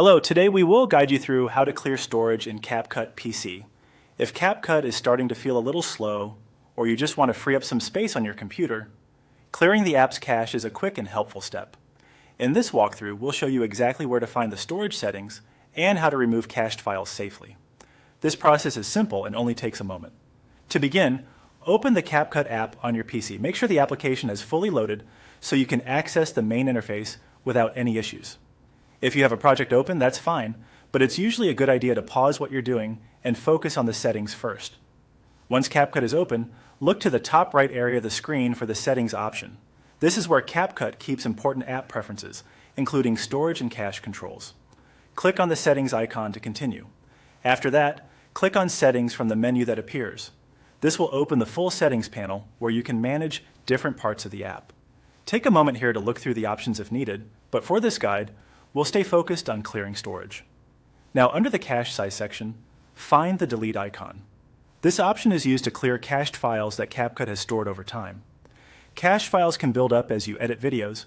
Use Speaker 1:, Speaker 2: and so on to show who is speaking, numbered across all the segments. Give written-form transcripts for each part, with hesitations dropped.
Speaker 1: Hello, today we will guide you through how to clear storage in CapCut PC. If CapCut is starting to feel a little slow, or you just want to free up some space on your computer, clearing the app's cache is a quick and helpful step. In this walkthrough, we'll show you exactly where to find the storage settings and how to remove cached files safely. This process is simple and only takes a moment. To begin, open the CapCut app on your PC. Make sure the application is fully loaded so you can access the main interface without any issues. If you have a project open, that's fine, but it's usually a good idea to pause what you're doing and focus on the settings first. Once CapCut is open, look to the top right area of the screen for the Settings option. This is where CapCut keeps important app preferences, including storage and cache controls. Click on the Settings icon to continue. After that, click on Settings from the menu that appears. This will open the full Settings panel where you can manage different parts of the app. Take a moment here to look through the options if needed, but for this guide, we'll stay focused on clearing storage. Now, under the cache size section, find the Delete icon. This option is used to clear cached files that CapCut has stored over time. Cached files can build up as you edit videos,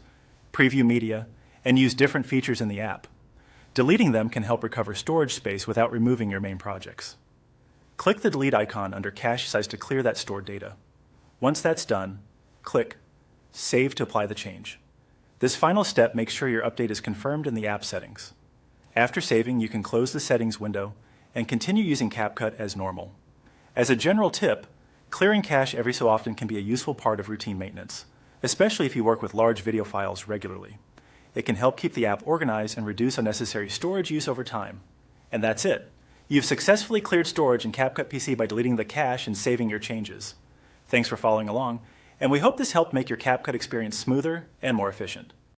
Speaker 1: preview media, and use different features in the app. Deleting them can help recover storage space without removing your main projects. Click the Delete icon under cache size to clear that stored data. Once that's done, click Save to apply the change. This final step makes sure your update is confirmed in the app settings. After saving, you can close the settings window and continue using CapCut as normal. As a general tip, clearing cache every so often can be a useful part of routine maintenance, especially if you work with large video files regularly. It can help keep the app organized and reduce unnecessary storage use over time. And that's it. You've successfully cleared storage in CapCut PC by deleting the cache and saving your changes. Thanks for following along, and we hope this helped make your CapCut experience smoother and more efficient.